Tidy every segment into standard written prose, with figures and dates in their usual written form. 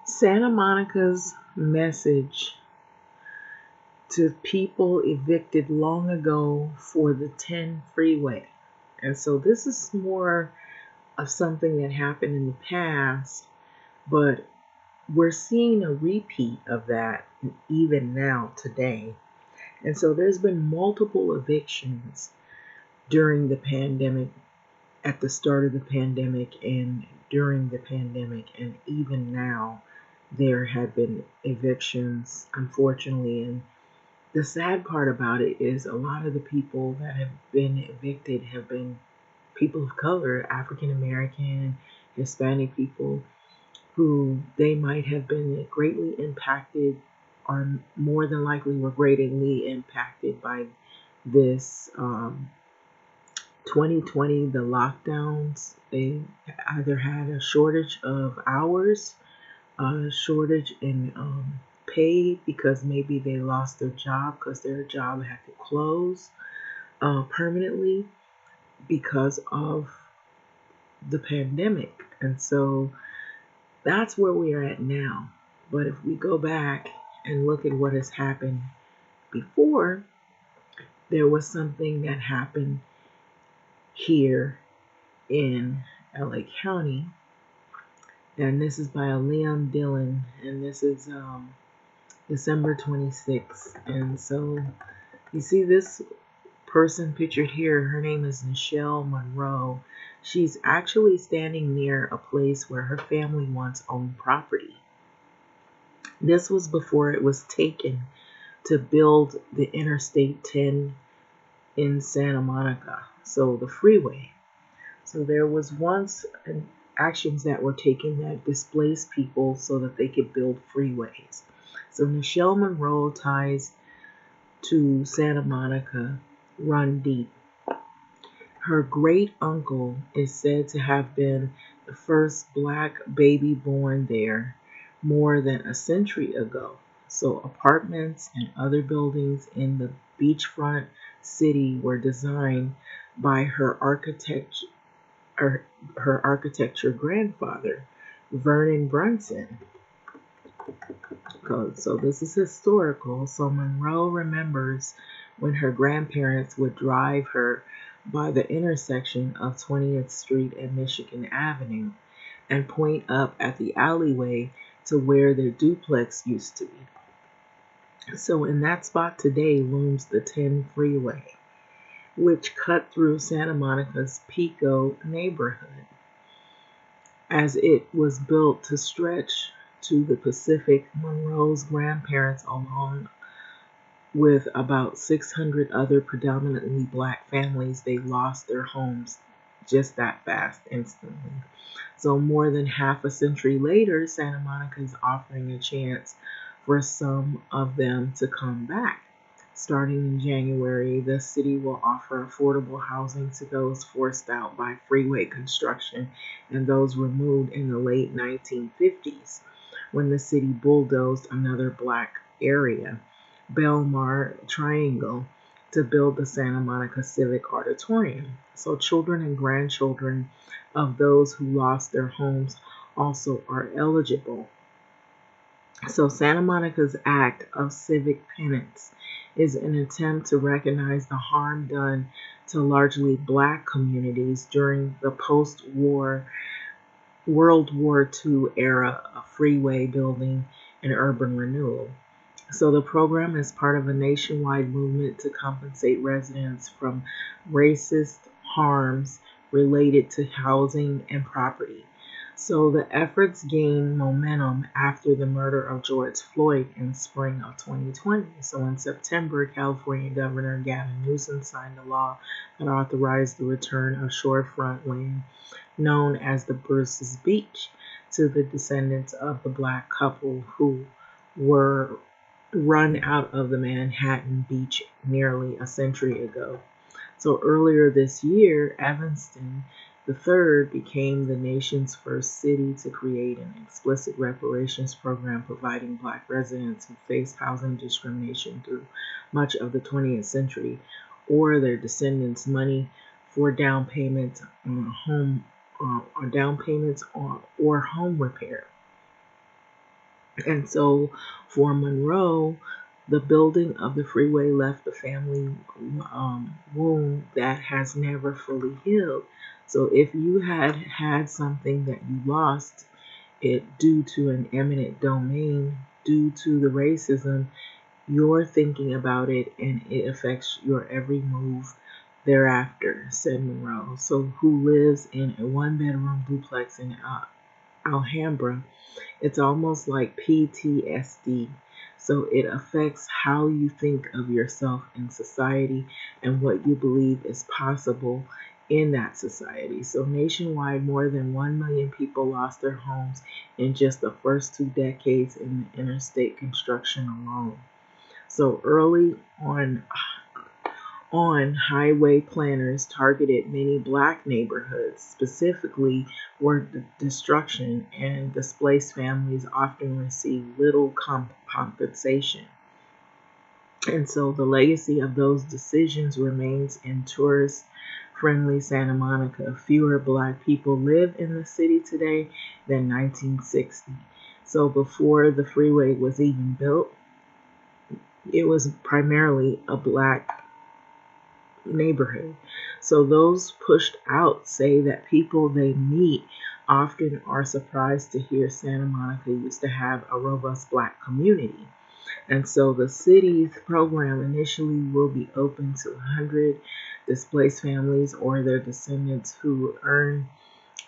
Santa Monica's message to people evicted long ago for the 10 freeway. And so this is more of something that happened in the past, but we're seeing a repeat of that even now today. And so there's been multiple evictions during the pandemic, at the start of the pandemic and during the pandemic, and even now there have been evictions, unfortunately. And the sad part about it is a lot of the people that have been evicted have been people of color, African American, Hispanic people, who they might have been greatly impacted, or more than likely were greatly impacted by this 2020, the lockdowns. They either had a shortage of hours, a shortage in pay because maybe they lost their job because their job had to close permanently because of the pandemic. And so that's where we are at now. But if we go back and look at what has happened before, there was something that happened here in LA County. And this is by Liam Dillon, and this is December 26th. And so you see this person pictured here, her name is Nichelle Monroe. She's actually standing near a place where her family once owned property. This was before it was taken to build the Interstate 10 in Santa Monica, so the freeway. So there was once actions that were taken that displaced people so that they could build freeways. So Nichelle Monroe ties to Santa Monica run deep. Her great uncle is said to have been the first black baby born there more than a century ago. So apartments and other buildings in the beachfront city were designed by her architecture grandfather, Vernon Brunson. So this is historical. So Monroe remembers when her grandparents would drive her by the intersection of 20th Street and Michigan Avenue and point up at the alleyway to where their duplex used to be. So in that spot today looms the 10 freeway, which cut through Santa Monica's Pico neighborhood. As it was built to stretch to the Pacific, Monroe's grandparents, along with about 600 other predominantly black families, they lost their homes just that fast, instantly. So more than half a century later, Santa Monica is offering a chance for some of them to come back. Starting in January, the city will offer affordable housing to those forced out by freeway construction and those removed in the late 1950s when the city bulldozed another black area, Belmar Triangle, to build the Santa Monica Civic Auditorium. So children and grandchildren of those who lost their homes also are eligible. So Santa Monica's act of civic penance is an attempt to recognize the harm done to largely black communities during the post-war World War II era of freeway building and urban renewal. So the program is part of a nationwide movement to compensate residents from racist harms related to housing and property. So the efforts gained momentum after the murder of George Floyd in spring of 2020. So in September, California Governor Gavin Newsom signed a law that authorized the return of shorefront land known as the Bruce's Beach to the descendants of the black couple who were run out of the Manhattan Beach nearly a century ago. So earlier this year, Evanston III became the nation's first city to create an explicit reparations program providing black residents who faced housing discrimination through much of the 20th century or their descendants money for down payments on home or home repair. And so for Monroe, the building of the freeway left a family wound that has never fully healed. So if you had something that you lost it due to an eminent domain, due to the racism, you're thinking about it and it affects your every move thereafter, said Monroe. So who lives in a one-bedroom duplex in Alhambra, it's almost like PTSD. So it affects how you think of yourself in society and what you believe is possible in that society. So nationwide, more than 1 million people lost their homes in just the first 2 decades in the interstate construction alone. So early on, highway planners targeted many black neighborhoods specifically where the destruction and displaced families often receive little compensation. And so the legacy of those decisions remains in tourist friendly Santa Monica. Fewer black people live in the city today than 1960. So before the freeway was even built, it was primarily a black neighborhood. So those pushed out say that people they meet often are surprised to hear Santa Monica used to have a robust black community. And so the city's program initially will be open to 100 displaced families or their descendants who earn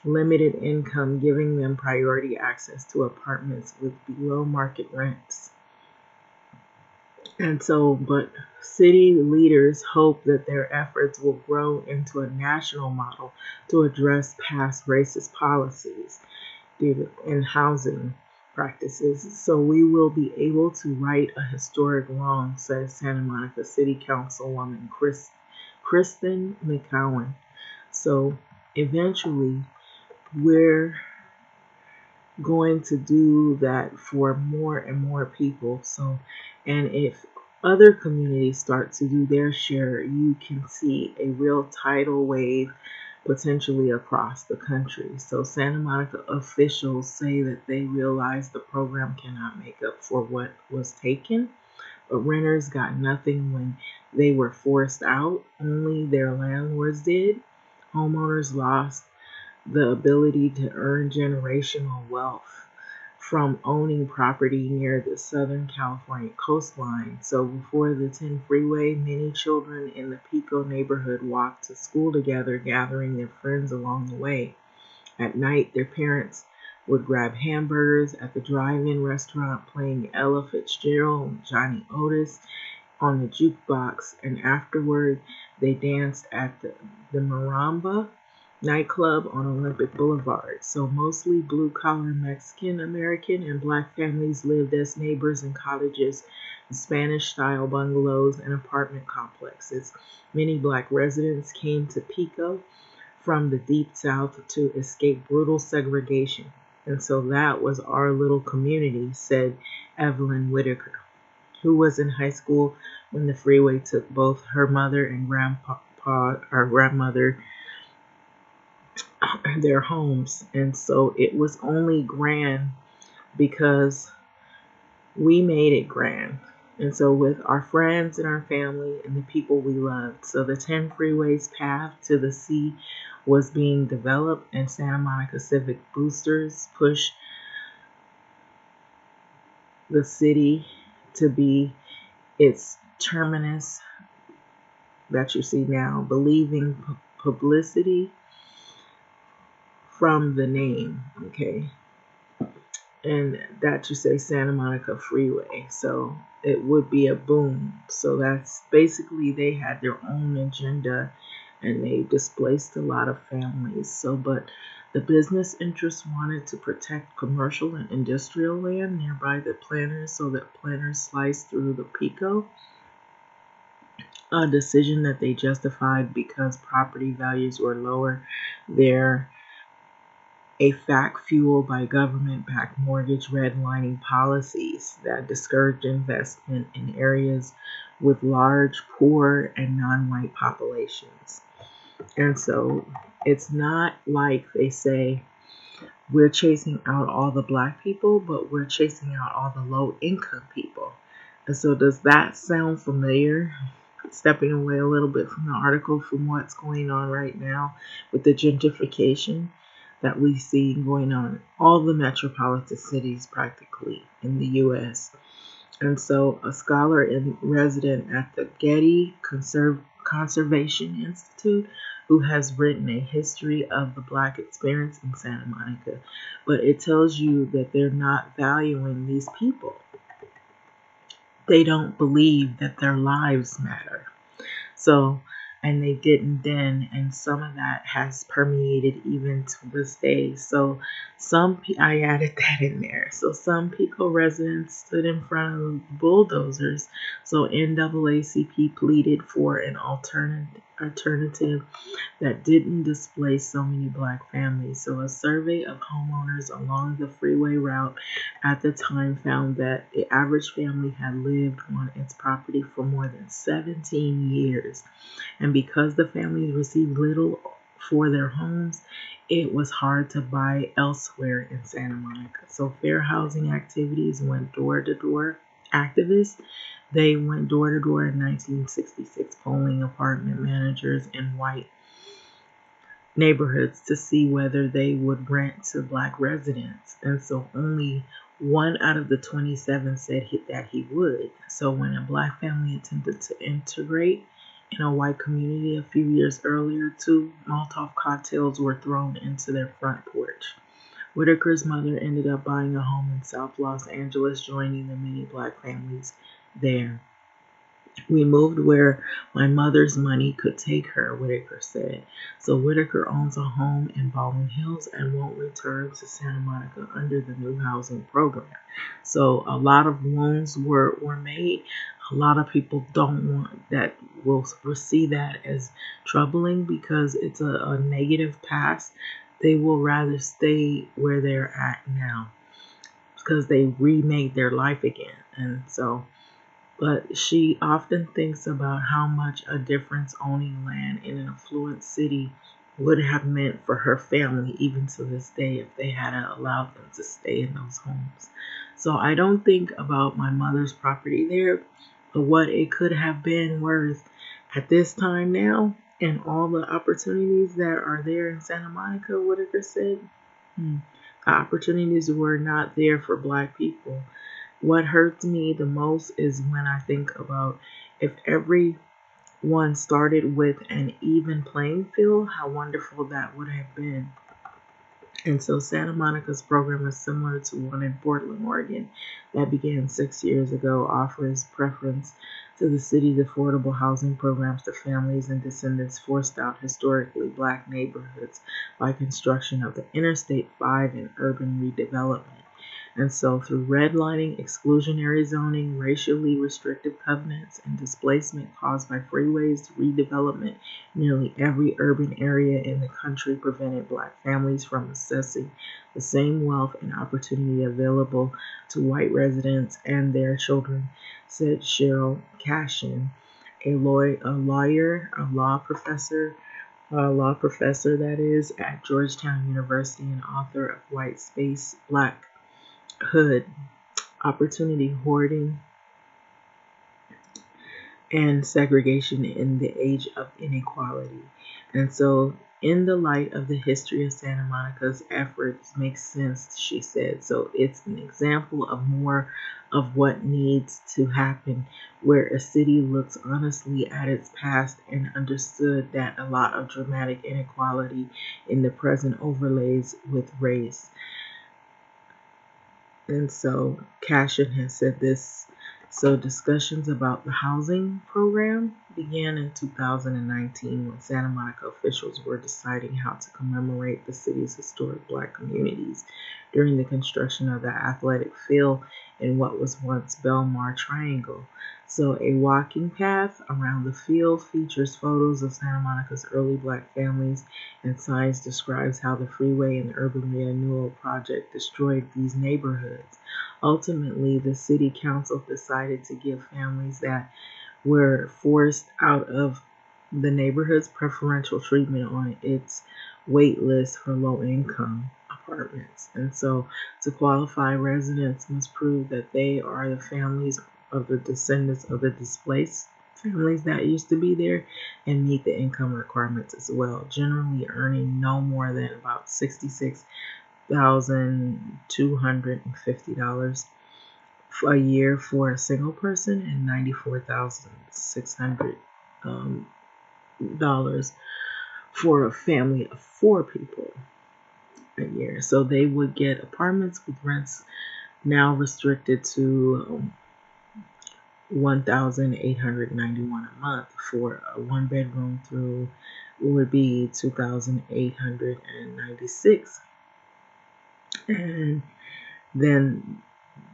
limited income, giving them priority access to apartments with below market rents. And so, but city leaders hope that their efforts will grow into a national model to address past racist policies in housing practices. So we will be able to right a historic wrong, says Santa Monica City Councilwoman Kristen McCowan. So eventually, we're going to do that for more and more people. So, and if other communities start to do their share, you can see a real tidal wave potentially across the country. So, Santa Monica officials say that they realize the program cannot make up for what was taken, but renters got nothing when they were forced out, only their landlords did. Homeowners lost the ability to earn generational wealth from owning property near the Southern California coastline. So before the 10 freeway, many children in the Pico neighborhood walked to school together, gathering their friends along the way. At night, their parents would grab hamburgers at the drive-in restaurant, playing Ella Fitzgerald and Johnny Otis on the jukebox, and afterward they danced at the Maramba nightclub on Olympic Boulevard. So mostly blue-collar Mexican American and black families lived as neighbors in cottages, Spanish-style bungalows, and apartment complexes. Many black residents came to Pico from the deep south to escape brutal segregation. And so that was our little community, said Evelyn Whitaker, who was in high school when the freeway took both her mother and grandmother their homes. And so it was only grand because we made it grand. And so with our friends and our family and the people we loved. So the 10 freeways path to the sea was being developed, and Santa Monica Civic boosters push the city to be its terminus that you see now, believing publicity from the name, okay? And that you say Santa Monica Freeway. So it would be a boon. So that's basically they had their own agenda and they displaced a lot of families. So, but the business interests wanted to protect commercial and industrial land nearby the planters so that planters sliced through the Pico, a decision that they justified because property values were lower there, a fact fueled by government-backed mortgage redlining policies that discouraged investment in areas with large poor and non-white populations. And so it's not like they say we're chasing out all the black people, but we're chasing out all the low income people. And so, does that sound familiar? Stepping away a little bit from the article, from what's going on right now with the gentrification that we see going on in all the metropolitan cities practically in the US. And so, a scholar and resident at the Getty Conservation Institute, who has written a history of the black experience in Santa Monica, but it tells you that they're not valuing these people. They don't believe that their lives matter. So, and they didn't then, and some of that has permeated even to this day. So, I added that in there. So, some Pico residents stood in front of bulldozers. So, NAACP pleaded for an alternative that didn't displace so many black families. So, a survey of homeowners along the freeway route at the time found that the average family had lived on its property for more than 17 years. And because the families received little for their homes, it was hard to buy elsewhere in Santa Monica. So, fair housing activities went door to door. Activists, they went door to door in 1966, polling apartment managers in white neighborhoods to see whether they would rent to black residents. And so only one out of the 27 said that he would. So when a black family attempted to integrate in a white community a few years earlier, 2 Molotov cocktails were thrown into their front porch. Whitaker's mother ended up buying a home in South Los Angeles, joining the many black families there. We moved where my mother's money could take her, Whitaker said. So Whitaker owns a home in Baldwin Hills and won't return to Santa Monica under the new housing program. So a lot of loans were made. A lot of people don't want that, will see that as troubling because it's a negative past. They will rather stay where they're at now because they remade their life again. And so, but she often thinks about how much a difference owning land in an affluent city would have meant for her family, even to this day, if they had allowed them to stay in those homes. So I don't think about my mother's property there, but what it could have been worth at this time now, and all the opportunities that are there in Santa Monica, Whitaker said. The opportunities were not there for black people. What hurts me the most is when I think about if everyone started with an even playing field, how wonderful that would have been. And so Santa Monica's program is similar to one in Portland, Oregon, that began 6 years ago, offers preference to the city's affordable housing programs to families and descendants forced out historically black neighborhoods by construction of the Interstate 5 and urban redevelopment. And so, through redlining, exclusionary zoning, racially restrictive covenants, and displacement caused by freeways redevelopment, nearly every urban area in the country prevented black families from accessing the same wealth and opportunity available to white residents and their children, said Cheryl Cashin, a law professor that is at Georgetown University and author of White Space, Black Hood, Opportunity Hoarding, and Segregation in the Age of Inequality. And so, in the light of the history of Santa Monica's efforts, makes sense, she said. So, it's an example of more of what needs to happen, where a city looks honestly at its past and understood that a lot of dramatic inequality in the present overlays with race. And so Cashin has said this. So discussions about the housing program began in 2019 when Santa Monica officials were deciding how to commemorate the city's historic black communities during the construction of the athletic field in what was once Belmar Triangle. So a walking path around the field features photos of Santa Monica's early black families, and signs describes how the freeway and the urban renewal project destroyed these neighborhoods. Ultimately, the city council decided to give families that were forced out of the neighborhoods preferential treatment on its wait list for low income apartments. And so to qualify, residents must prove that they are the families of the descendants of the displaced families that used to be there and meet the income requirements as well, generally earning no more than about $66,250 a year for a single person and $94,600 dollars for a family of 4 people a year. So they would get apartments with rents now restricted to $1,891 a month. For a 1 bedroom through would be $2,896, and then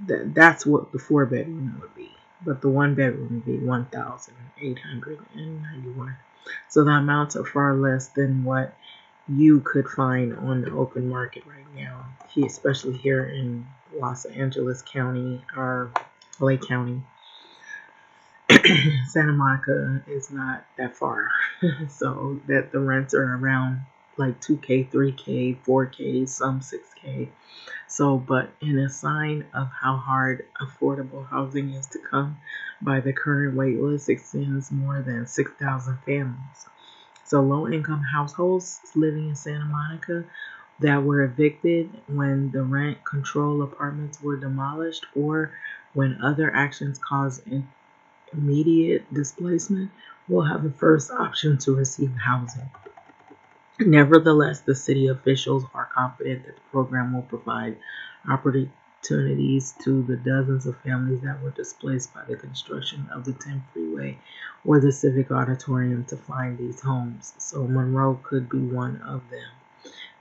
that's what the 4 bedroom would be. But the 1 bedroom would be $1,891. So the amounts are far less than what you could find on the open market right now, especially here in Los Angeles County or LA County. Santa Monica is not that far, so that the rents are around like 2K, 3K, 4K, some 6K. So, but in a sign of how hard affordable housing is to come by, the current wait list extends more than 6,000 families. So low-income households living in Santa Monica that were evicted when the rent control apartments were demolished or when other actions caused immediate displacement will have the first option to receive housing. Nevertheless, the city officials are confident that the program will provide opportunities to the dozens of families that were displaced by the construction of the 10 freeway or the civic auditorium to find these homes. So Monroe could be one of them.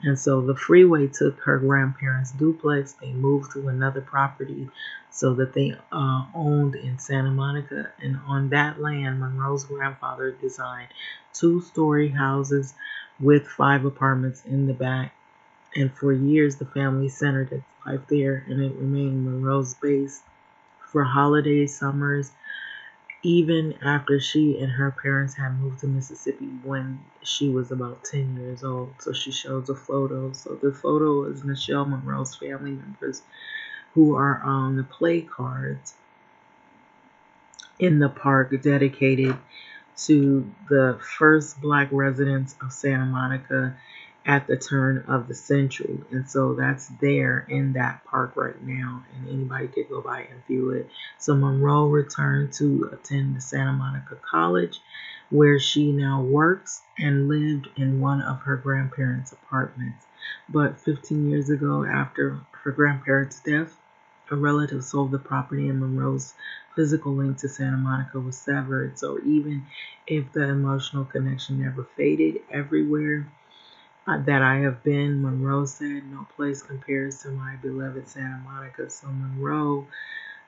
And so the freeway took her grandparents' duplex. They moved to another property so that they owned in Santa Monica. And on that land, Monroe's grandfather designed 2-story houses with 5 apartments in the back. And for years, the family centered its life there, and it remained Monroe's base for holidays, summers, even after she and her parents had moved to Mississippi when she was about 10 years old. So she shows a photo. So the photo is Michelle Monroe's family members who are on the play cards in the park dedicated to the first Black residents of Santa Monica at the turn of the century. And so that's there in that park right now, and anybody could go by and view it. So Monroe returned to attend the Santa Monica College, where she now works, and lived in one of her grandparents' apartments. But 15 years ago, after her grandparents' death, a relative sold the property, and Monroe's physical link to Santa Monica was severed. So even if the emotional connection never faded, everywhere that I have been, Monroe said, no place compares to my beloved Santa Monica. So Monroe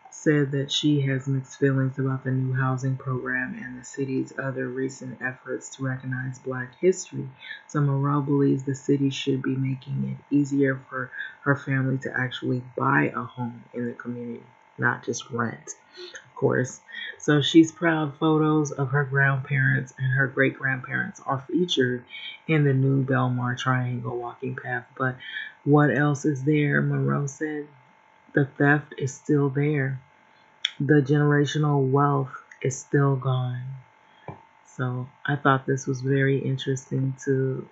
said that she has mixed feelings about the new housing program and the city's other recent efforts to recognize Black history. So Monroe believes the city should be making it easier for her family to actually buy a home in the community, not just rent, of course. So she's proud. Photos of her grandparents and her great-grandparents are featured in the new Belmar Triangle walking path. But what else is there? Monroe said the theft is still there. The generational wealth is still gone. So I thought this was very interesting to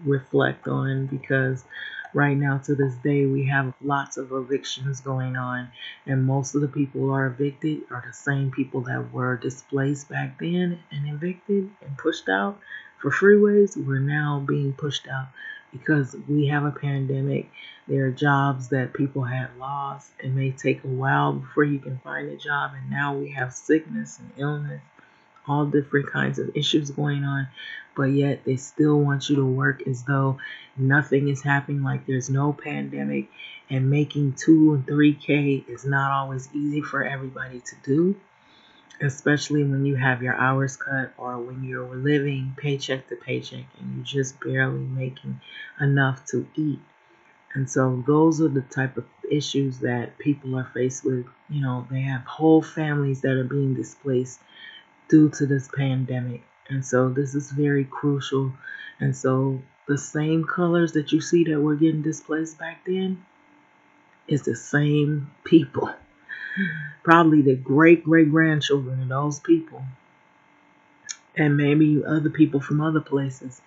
reflect on, because right now to this day we have lots of evictions going on, and most of the people who are evicted are the same people that were displaced back then and evicted and pushed out for freeways. We're now being pushed out because we have a pandemic. There are jobs that people had lost. It may take a while before you can find a job, and now we have sickness and illness, all different kinds of issues going on, but yet they still want you to work as though nothing is happening, like there's no pandemic. And making 2 and 3K is not always easy for everybody to do, especially when you have your hours cut or when you're living paycheck to paycheck and you're just barely making enough to eat. And so those are the type of issues that people are faced with. You know, they have whole families that are being displaced due to this pandemic. And so this is very crucial. And so the same colors that you see that were getting displaced back then is the same people. Probably the great great grandchildren of those people, and maybe other people from other places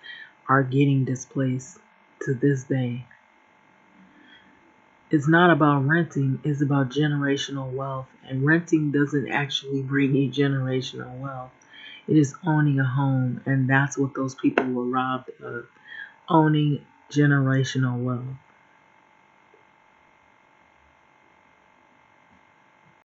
are getting displaced to this day. It's not about renting, it's about generational wealth. And renting doesn't actually bring you generational wealth. It is owning a home, and that's what those people were robbed of, owning generational wealth.